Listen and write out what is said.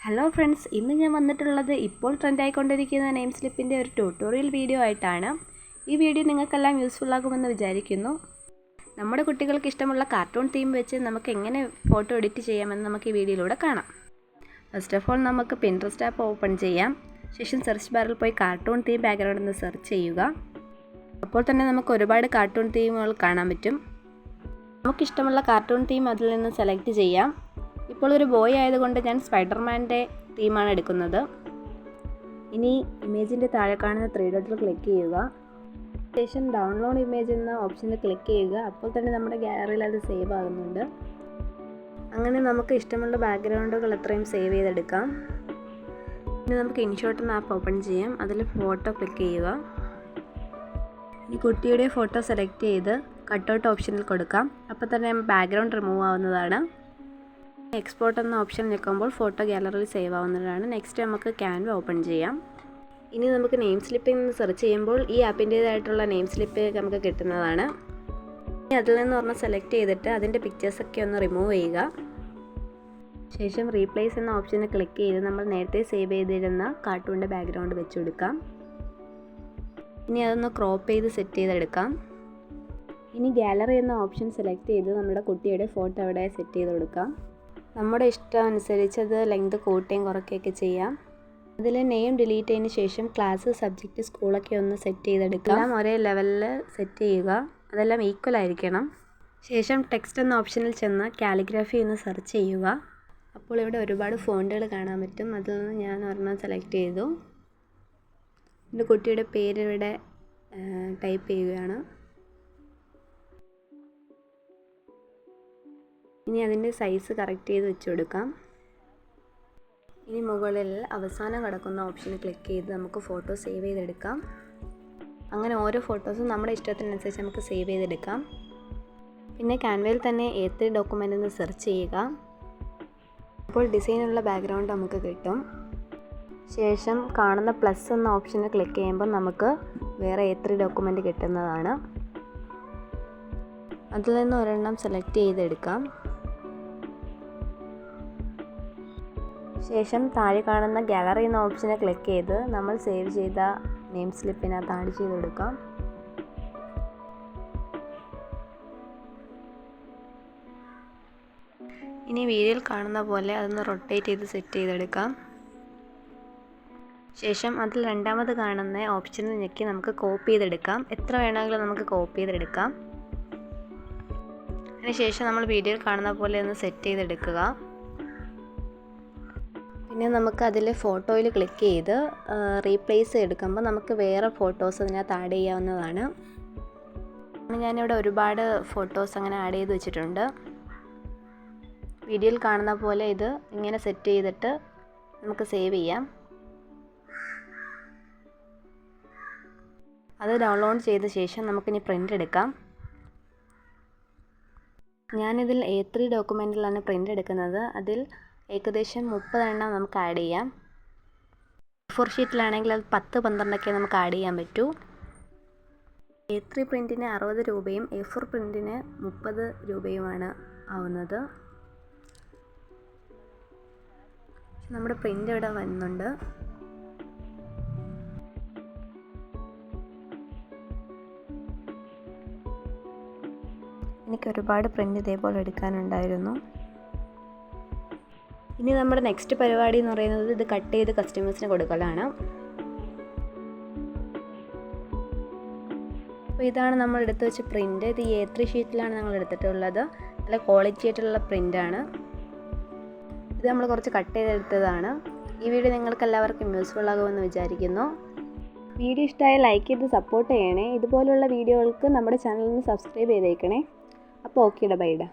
Hello friends, ഇന്ന് ഞാൻ വന്നിട്ടുള്ളത് ഇപ്പോൾ ട്രെൻഡായിക്കൊണ്ടിരിക്കുന്ന നെയിം സ്ലിപ്പിൻ്റെ ഒരു ട്യൂട്ടോറിയൽ വീഡിയോ ആയിട്ടാണ്. ഈ വീഡിയോ നിങ്ങൾക്കെല്ലാം യൂസ്ഫുൾ ആകുമെന്ന് വിചാരിക്കുന്നു. നമ്മുടെ കുട്ടികൾക്ക് ഇഷ്ടമുള്ള കാർട്ടൂൺ തീം വെച്ച് നമുക്ക് എങ്ങനെ ഫോട്ടോ എഡിറ്റ് ചെയ്യാമെന്ന് നമുക്ക് ഈ വീഡിയോയിലൂടെ കാണാം. ഫസ്റ്റ് ഓഫ് ഓൾ നമുക്ക് പിൻട്രസ്റ്റ് ആപ്പ് ഓപ്പൺ ചെയ്യാം. ശേഷം സെർച്ച് ബാറിൽ പോയി കാർട്ടൂൺ തീം ബാക്ക്ഗ്രൗണ്ട് എന്ന് സെർച്ച് ചെയ്യുക. അപ്പോൾ തന്നെ നമുക്ക് ഒരുപാട് കാർട്ടൂൺ തീമുകൾ കാണാൻ പറ്റും. നമുക്കിഷ്ടമുള്ള കാർട്ടൂൺ തീം അതിൽ നിന്ന് സെലക്ട് ചെയ്യാം. ഇപ്പോൾ ഒരു ബോയ് ആയതുകൊണ്ട് ഞാൻ സ്പൈഡർമാൻ്റെ തീമാണ് എടുക്കുന്നത്. ഇനി ഇമേജിൻ്റെ താഴെ കാണുന്ന 3 ഡോട്ടിൽ ക്ലിക്ക് ചെയ്യുക. ശേഷം ഡൗൺലോഡ് ഇമേജ് എന്ന ഓപ്ഷനിൽ ക്ലിക്ക് ചെയ്യുക. അപ്പോൾ തന്നെ നമ്മുടെ ഗാലറിയിൽ അത് സേവ് ആകുന്നുണ്ട്. അങ്ങനെ നമുക്ക് ഇഷ്ടമുള്ള ബാക്ക്ഗ്രൗണ്ടുകൾ എത്രയും സേവ് ചെയ്തെടുക്കാം. ഇനി നമുക്ക് ഇൻഷോട്ട് എന്ന ആപ്പ് ഓപ്പൺ ചെയ്യാം. അതിൽ ഫോട്ടോ ക്ലിക്ക് ചെയ്യുക. ഈ കുട്ടിയുടെ ഫോട്ടോ സെലക്ട് ചെയ്ത് കട്ടൗട്ട് ഓപ്ഷനിൽ കൊടുക്കാം. അപ്പോൾ തന്നെ ബാക്ക്ഗ്രൗണ്ട് റിമൂവ് ആവുന്നതാണ്. എക്സ്പോർട്ട് എന്ന ഓപ്ഷൻ ഞെക്കുമ്പോൾ ഫോട്ടോ ഗാലറിയിൽ സേവ് ആവുന്നതാണ്. നെക്സ്റ്റ് നമുക്ക് ക്യാൻവ ഓപ്പൺ ചെയ്യാം. ഇനി നമുക്ക് നെയിം സ്ലിപ്പിൽ നിന്ന് സെർച്ച് ചെയ്യുമ്പോൾ ഈ ആപ്പിൻ്റേതായിട്ടുള്ള നെയിം സ്ലിപ്പ് നമുക്ക് കിട്ടുന്നതാണ്. ഇനി അതിൽ നിന്ന് ഒരെണ്ണം സെലക്ട് ചെയ്തിട്ട് അതിൻ്റെ പിക്ചേഴ്സൊക്കെ ഒന്ന് റിമൂവ് ചെയ്യുക. ശേഷം റീപ്ലേസ് എന്ന ഓപ്ഷനിൽ ക്ലിക്ക് ചെയ്ത് നമ്മൾ നേരത്തെ സേവ് ചെയ്തിരുന്ന കാർട്ടൂണിൻ്റെ ബാക്ക്ഗ്രൗണ്ട് വെച്ച് കൊടുക്കാം. ഇനി അതൊന്ന് ക്രോപ്പ് ചെയ്ത് സെറ്റ് ചെയ്തെടുക്കാം. ഇനി ഗാലറി എന്ന ഓപ്ഷൻ സെലക്ട് ചെയ്ത് നമ്മുടെ കുട്ടിയുടെ ഫോട്ടോ അവിടെ സെറ്റ് ചെയ്ത് കൊടുക്കാം. നമ്മുടെ ഇഷ്ടം അനുസരിച്ച് അത് ലെങ്ത് കൂട്ടുകയും കുറയ്ക്കുകയൊക്കെ ചെയ്യാം. അതിൽ നെയിം ഡിലീറ്റ് ചെയ്തതിന് ശേഷം ക്ലാസ്, സബ്ജക്റ്റ്, സ്കൂളൊക്കെ ഒന്ന് സെറ്റ് ചെയ്തെടുക്കാം. എല്ലാം ഒരേ ലെവലിൽ സെറ്റ് ചെയ്യുക. അതെല്ലാം ഈക്വൽ ആയിരിക്കണം. ശേഷം ടെക്സ്റ്റ് എന്ന ഓപ്ഷനിൽ ചെന്ന് കാലിഗ്രാഫി എന്ന് സെർച്ച് ചെയ്യുക. അപ്പോൾ ഇവിടെ ഒരുപാട് ഫോണ്ടുകൾ കാണാൻ പറ്റും. അതിൽ നിന്ന് ഞാൻ ഒരെണ്ണം സെലക്ട് ചെയ്തു. എൻ്റെ കുട്ടിയുടെ പേര് ഇവിടെ ടൈപ്പ് ചെയ്യുകയാണ്. ഇനി അതിൻ്റെ സൈസ് കറക്റ്റ് ചെയ്ത് വെച്ച് കൊടുക്കാം. ഇനി മുകളിൽ അവസാനം കിടക്കുന്ന ഓപ്ഷനിൽ ക്ലിക്ക് ചെയ്ത് നമുക്ക് ഫോട്ടോ സേവ് ചെയ്തെടുക്കാം. അങ്ങനെ ഓരോ ഫോട്ടോസും നമ്മുടെ ഇഷ്ടത്തിനനുസരിച്ച് നമുക്ക് സേവ് ചെയ്തെടുക്കാം. പിന്നെ ക്യാൻവയിൽ തന്നെ A3 ഡോക്യുമെൻ്റ് എന്ന് സെർച്ച് ചെയ്യുക. അപ്പോൾ ഡിസൈനുള്ള ബാക്ക്ഗ്രൗണ്ട് നമുക്ക് കിട്ടും. ശേഷം കാണുന്ന പ്ലസ് എന്ന ഓപ്ഷനിൽ ക്ലിക്ക് ചെയ്യുമ്പോൾ നമുക്ക് വേറെ A3 ഡോക്യുമെൻ്റ് കിട്ടുന്നതാണ്. അതിൽ നിന്ന് ഒരെണ്ണം സെലക്ട് ചെയ്തെടുക്കാം. ശേഷം താഴെ കാണുന്ന ഗാലറി എന്ന ഓപ്ഷനെ ക്ലിക്ക് ചെയ്ത് നമ്മൾ സേവ് ചെയ്ത നെയിം സ്ലിപ്പിനകത്ത് ആഡ് ചെയ്ത് കൊടുക്കാം. ഇനി വീഡിയോയിൽ കാണുന്ന പോലെ അതൊന്ന് റൊട്ടേറ്റ് ചെയ്ത് സെറ്റ് ചെയ്തെടുക്കാം. ശേഷം അതിൽ രണ്ടാമത് കാണുന്ന ഓപ്ഷനിൽ ഞെക്കി നമുക്ക് കോപ്പി ചെയ്തെടുക്കാം. എത്ര വേണമെങ്കിലും നമുക്ക് കോപ്പി ചെയ്തെടുക്കാം. അതിനുശേഷം നമ്മൾ വീഡിയോയിൽ കാണുന്ന പോലെ ഒന്ന് സെറ്റ് ചെയ്തെടുക്കുക. പിന്നെ നമുക്ക് അതിൽ ഫോട്ടോയിൽ ക്ലിക്ക് ചെയ്ത് റീപ്ലേസ് എടുക്കുമ്പോൾ നമുക്ക് വേറെ ഫോട്ടോസ് അതിനകത്ത് ആഡ് ചെയ്യാവുന്നതാണ്. ഞാനിവിടെ ഒരുപാട് ഫോട്ടോസ് അങ്ങനെ ആഡ് ചെയ്ത് വെച്ചിട്ടുണ്ട്. വീഡിയോയിൽ കാണുന്ന പോലെ ഇത് ഇങ്ങനെ സെറ്റ് ചെയ്തിട്ട് നമുക്ക് സേവ് ചെയ്യാം. അത് ഡൗൺലോഡ് ചെയ്ത ശേഷം നമുക്കിനി പ്രിൻ്റ് എടുക്കാം. ഞാനിതിൽ A3 ഡോക്യുമെൻറ്റിലാണ് പ്രിൻ്റ് എടുക്കുന്നത്. അതിൽ ഏകദേശം 30 എണ്ണം നമുക്ക് ആഡ് ചെയ്യാം. A4 ഷീറ്റിലാണെങ്കിൽ അത് 10-12 നമുക്ക് ആഡ് ചെയ്യാൻ പറ്റൂ. A3 പ്രിൻറ്റിന് 60 രൂപയും A4 പ്രിൻറ്റിന് 30 രൂപയുമാണ് ആവുന്നത്. നമ്മുടെ പ്രിൻ്റ് ഇവിടെ വരുന്നുണ്ട്. എനിക്ക് ഒരുപാട് പ്രിൻ്റ് ഇതേപോലെ എടുക്കാനുണ്ടായിരുന്നു. ഇനി നമ്മുടെ നെക്സ്റ്റ് പരിപാടി എന്ന് പറയുന്നത് ഇത് കട്ട് ചെയ്ത് കസ്റ്റമേഴ്സിന് കൊടുക്കലാണ്. അപ്പോൾ ഇതാണ് നമ്മൾ എടുത്ത് വെച്ച പ്രിൻ്റ്. ഇത് A3 ഷീറ്റിലാണ് ഞങ്ങൾ എടുത്തിട്ടുള്ളത്. നല്ല ക്വാളിറ്റി ആയിട്ടുള്ള പ്രിൻ്റാണ്. ഇത് നമ്മൾ കുറച്ച് കട്ട് ചെയ്തെടുത്തതാണ്. ഈ വീഡിയോ നിങ്ങൾക്ക് എല്ലാവർക്കും യൂസ്ഫുൾ ആകുമെന്ന് വിചാരിക്കുന്നു. വീഡിയോ ഇഷ്ടമായി ലൈക്ക് ചെയ്ത് സപ്പോർട്ട് ചെയ്യണേ. ഇതുപോലുള്ള വീഡിയോകൾക്ക് നമ്മുടെ ചാനലിന് സബ്സ്ക്രൈബ് ചെയ്തേക്കണേ. അപ്പോൾ ഓക്കേടാ, ബൈഡാ.